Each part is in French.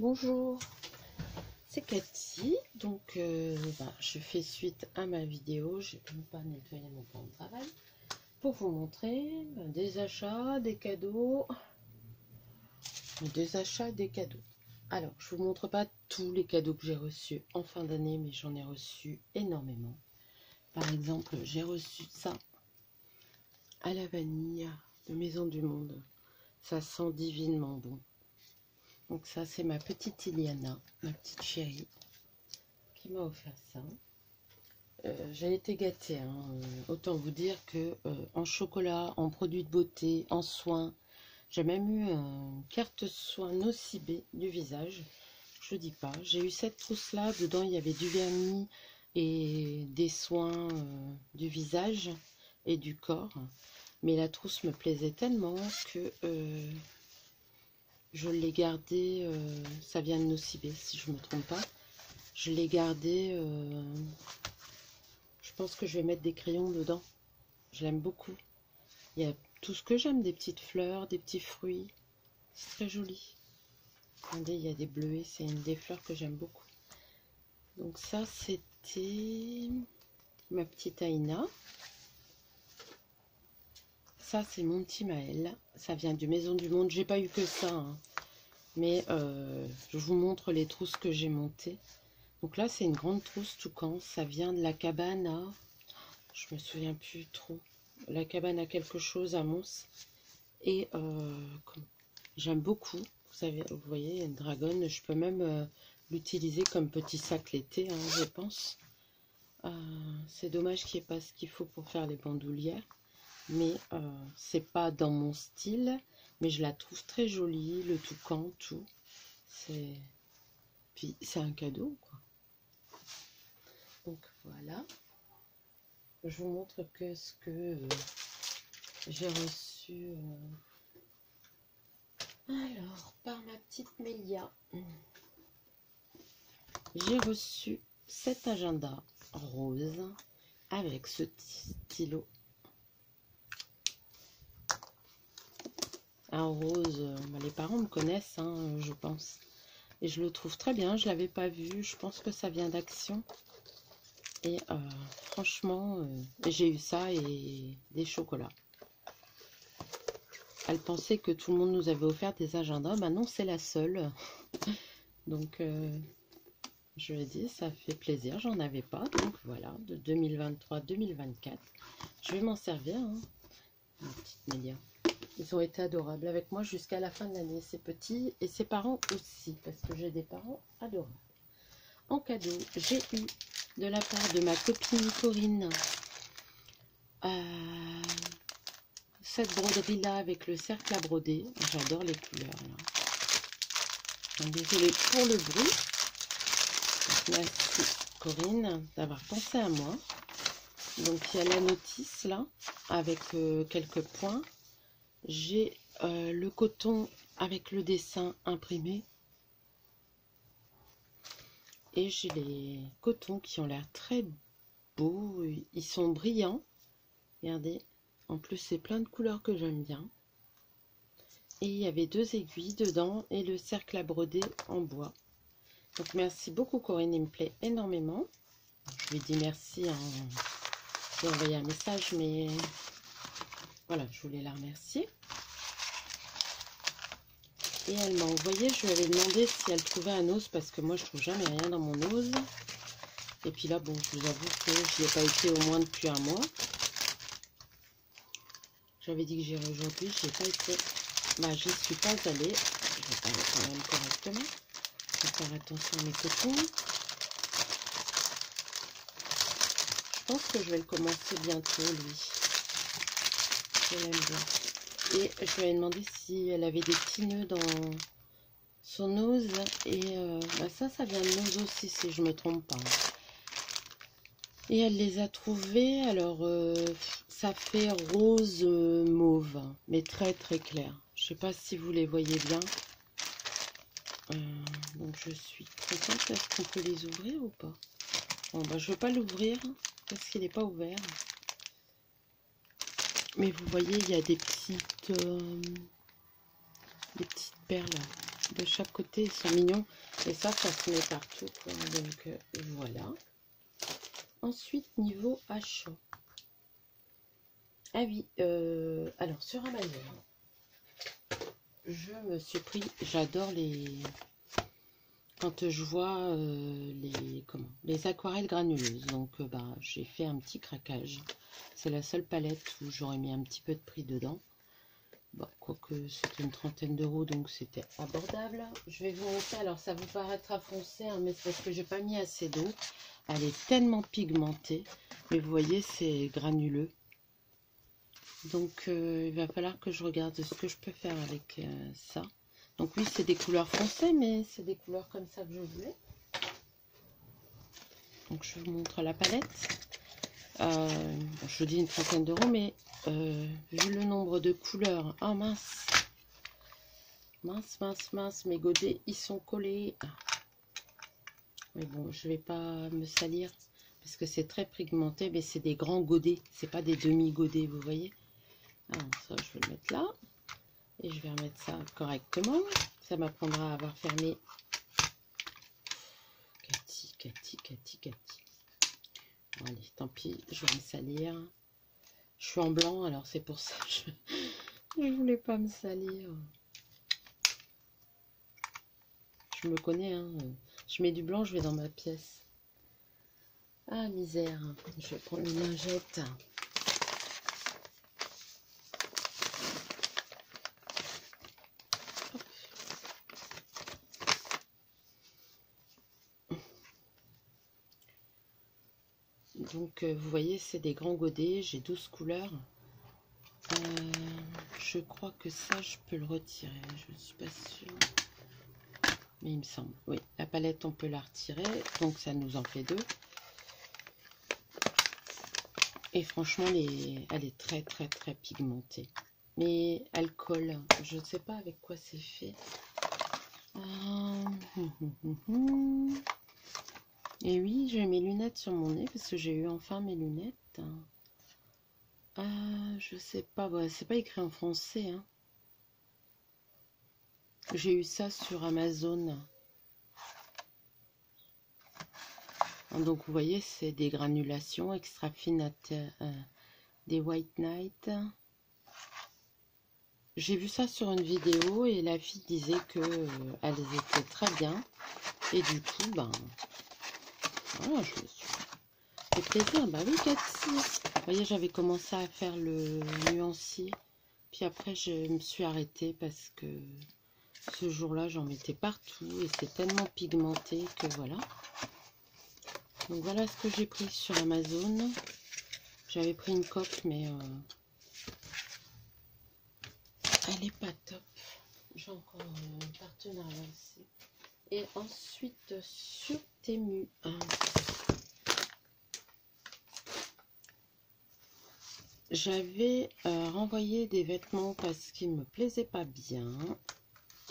Bonjour, c'est Cathy. Donc, je fais suite à ma vidéo. J'ai même pas nettoyé mon plan de travail pour vous montrer des achats, des cadeaux. Alors, je vous montre pas tous les cadeaux que j'ai reçus en fin d'année, mais j'en ai reçu énormément. Par exemple, j'ai reçu ça à la vanille de Maison du Monde. Ça sent divinement bon. Donc ça, c'est ma petite Iliana, ma petite chérie, qui m'a offert ça. J'ai été gâtée, hein. Autant vous dire que en chocolat, en produits de beauté, en soins, j'ai même eu une carte soin Nocibé du visage. Je dis pas, j'ai eu cette trousse là, dedans il y avait du vernis et des soins du visage et du corps. Mais la trousse me plaisait tellement que je l'ai gardée, ça vient de Nocibé si je me trompe pas. Je l'ai gardée, je pense que je vais mettre des crayons dedans. Je l'aime beaucoup. Il y a tout ce que j'aime, des petites fleurs, des petits fruits. C'est très joli. Regardez, il y a des bleuets, c'est une des fleurs que j'aime beaucoup. Donc ça, c'était ma petite Aïna. Ça, c'est mon petit Maël. Ça vient du Maison du Monde. J'ai pas eu que ça, hein. Mais je vous montre les trousses que j'ai montées. Donc là, c'est une grande trousse toucan. Ça vient de la cabane à... Je me souviens plus trop. La cabane à quelque chose à Mons. Et j'aime beaucoup. Vous voyez, une dragonne. Je peux même l'utiliser comme petit sac l'été, hein, je pense. C'est dommage qu'il n'y ait pas ce qu'il faut pour faire les bandoulières. Mais c'est pas dans mon style. Mais je la trouve très jolie. Le toucan, tout. Puis c'est un cadeau, quoi. Donc voilà. Je vous montre que ce que j'ai reçu. Alors, par ma petite Mélia, j'ai reçu cet agenda rose avec ce stylo. Un rose, les parents me connaissent, hein, je pense. Et je le trouve très bien, je ne l'avais pas vu. Je pense que ça vient d'Action. Et franchement, j'ai eu ça et des chocolats. Elle pensait que tout le monde nous avait offert des agendas. Maintenant, c'est la seule. Donc, je lui ai dit, ça fait plaisir. J'en avais pas. Donc, voilà, de 2023-2024. Je vais m'en servir, hein, ma petite Mélia. Ils ont été adorables avec moi jusqu'à la fin de l'année. Ses petits et ses parents aussi. Parce que j'ai des parents adorables. En cadeau, j'ai eu de la part de ma copine Corinne cette broderie là avec le cercle à broder. J'adore les couleurs là. Désolée pour le bruit. Merci Corinne d'avoir pensé à moi. Donc il y a la notice là avec quelques points. J'ai le coton avec le dessin imprimé. Et j'ai les cotons qui ont l'air très beaux. Ils sont brillants. Regardez. En plus, c'est plein de couleurs que j'aime bien. Et il y avait 2 aiguilles dedans et le cercle à broder en bois. Donc, merci beaucoup Corinne, il me plaît énormément. Je lui dis merci, hein. Je lui ai envoyé un message, mais voilà, je voulais la remercier. Et elle m'a envoyé, je lui avais demandé si elle trouvait un os, parce que moi, je trouve jamais rien dans mon os. Et puis là, bon, je vous avoue que je n'y ai pas été au moins depuis un mois. J'avais dit que j'irais aujourd'hui, je n'ai pas été. Bah, je ne suis pas allée. Je vais parler quand même correctement. Je vais faire attention à mes cotons. Je pense que je vais le commencer bientôt, lui. Je l'aime bien. Et je lui ai demandé si elle avait des petits nœuds dans son os. Et ça vient de nos aussi, si je ne me trompe pas. Et elle les a trouvés. Alors, ça fait rose mauve, mais très très clair. Je sais pas si vous les voyez bien. Donc je suis contente. Est-ce qu'on peut les ouvrir ou pas? Bon, bah, je ne vais pas l'ouvrir parce qu'il n'est pas ouvert. Mais vous voyez, il y a des petites perles de chaque côté, ils sont mignons. Et ça se met partout, quoi. Donc voilà. Ensuite, niveau achat. Ah oui, alors sur Amazon, je me suis pris, j'adore les... Quand je vois les aquarelles granuleuses, donc j'ai fait un petit craquage. C'est la seule palette où j'aurais mis un petit peu de prix dedans. Bon, quoique c'était une trentaine d'euros, donc c'était abordable. Je vais vous montrer, alors ça vous paraîtra foncé, hein, mais c'est parce que j'ai pas mis assez d'eau. Elle est tellement pigmentée, mais vous voyez, c'est granuleux. Donc il va falloir que je regarde ce que je peux faire avec ça. Donc oui, c'est des couleurs foncées, mais c'est des couleurs comme ça que je voulais. Donc je vous montre la palette. Je dis une trentaine d'euros, mais vu le nombre de couleurs... Oh mince! Mince, mince, mince, mes godets, ils sont collés. Mais bon, je vais pas me salir, parce que c'est très pigmenté, mais c'est des grands godets. C'est pas des demi-godets, vous voyez? Alors ça, je vais le mettre là. Et je vais remettre ça correctement. Ça m'apprendra à avoir fermé. Cathy. Bon, allez, tant pis, je vais me salir. Je suis en blanc, alors c'est pour ça que je voulais pas me salir. Je me connais, hein. Je mets du blanc, je vais dans ma pièce. Ah, misère. Je vais prendre une lingette. Donc, vous voyez, c'est des grands godets. J'ai 12 couleurs. Je crois que ça, je peux le retirer. Je ne suis pas sûre. Mais il me semble. Oui, la palette, on peut la retirer. Donc, ça nous en fait 2. Et franchement, elle est très, très, très pigmentée. Mais elle colle. Je ne sais pas avec quoi c'est fait. Et oui, j'ai mes lunettes sur mon nez parce que j'ai eu enfin mes lunettes. Je sais pas, c'est pas écrit en français. Hein. J'ai eu ça sur Amazon. Donc vous voyez, c'est des granulations extra fines, des White Night. J'ai vu ça sur une vidéo et la fille disait que elles étaient très bien. Et du coup, voilà, je me suis fait plaisir. Bah oui, Cathy. Vous voyez, j'avais commencé à faire le nuancier. Puis après, je me suis arrêtée parce que ce jour-là, j'en mettais partout. Et c'est tellement pigmenté que voilà. Donc voilà ce que j'ai pris sur Amazon. J'avais pris une coque, mais elle est pas top. J'ai encore un partenariat aussi. Et ensuite, sur Temu, j'avais renvoyé des vêtements parce qu'ils me plaisaient pas bien.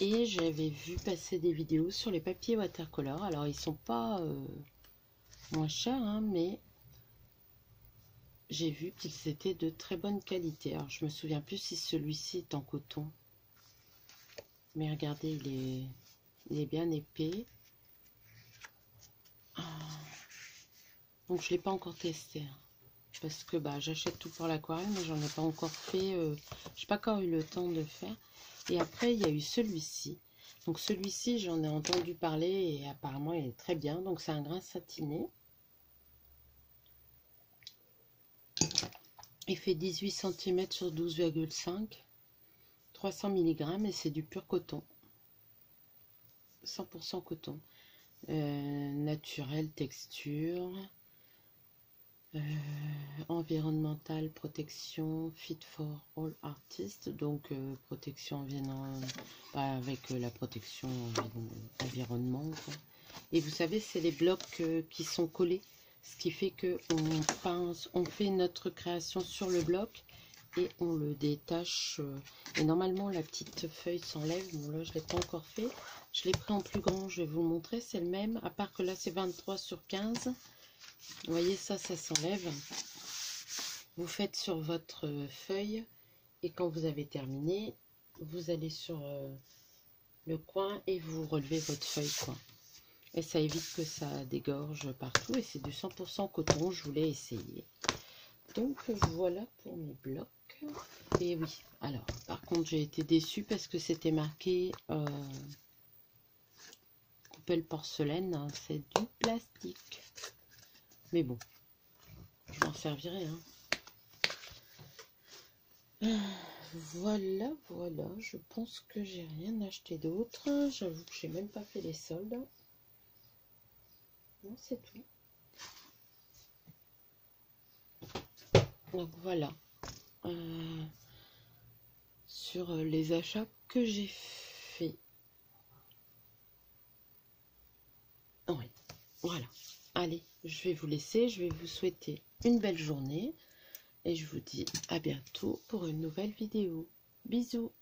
Et j'avais vu passer des vidéos sur les papiers watercolor. Alors, ils sont pas moins chers, hein, mais j'ai vu qu'ils étaient de très bonne qualité. Alors, je me souviens plus si celui-ci est en coton. Mais regardez, il est bien épais. Donc, je ne l'ai pas encore testé. Hein, parce que j'achète tout pour l'aquarelle, mais j'en ai pas encore fait. Je n'ai pas encore eu le temps de faire. Et après, il y a eu celui-ci. Donc, celui-ci, j'en ai entendu parler et apparemment, il est très bien. Donc, c'est un grain satiné. Il fait 18 cm sur 12,5, 300 mg et c'est du pur coton. 100% coton. Naturel, texture. Environnemental, protection, fit for all artists. Donc, protection avec la protection environnement. Quoi. Et vous savez, c'est les blocs qui sont collés. Ce qui fait que on fait notre création sur le bloc et on le détache. Et normalement, la petite feuille s'enlève. Bon, là, je ne l'ai pas encore fait. Je l'ai pris en plus grand. Je vais vous montrer. C'est le même. À part que là, c'est 23 sur 15. Vous voyez, ça s'enlève. Vous faites sur votre feuille. Et quand vous avez terminé, vous allez sur le coin et vous relevez votre feuille, quoi. Et ça évite que ça dégorge partout. Et c'est du 100% coton, je voulais essayer. Donc voilà pour mes blocs. Et oui, alors par contre j'ai été déçue parce que c'était marqué coupelle porcelaine, hein, c'est du plastique. Mais bon, je m'en servirai. Hein. Voilà, je pense que j'ai rien acheté d'autre. J'avoue que j'ai même pas fait les soldes. Non, c'est tout. Donc voilà. Sur les achats que j'ai fait. Oui, voilà. Allez, je vais vous laisser. Je vais vous souhaiter une belle journée. Et je vous dis à bientôt pour une nouvelle vidéo. Bisous.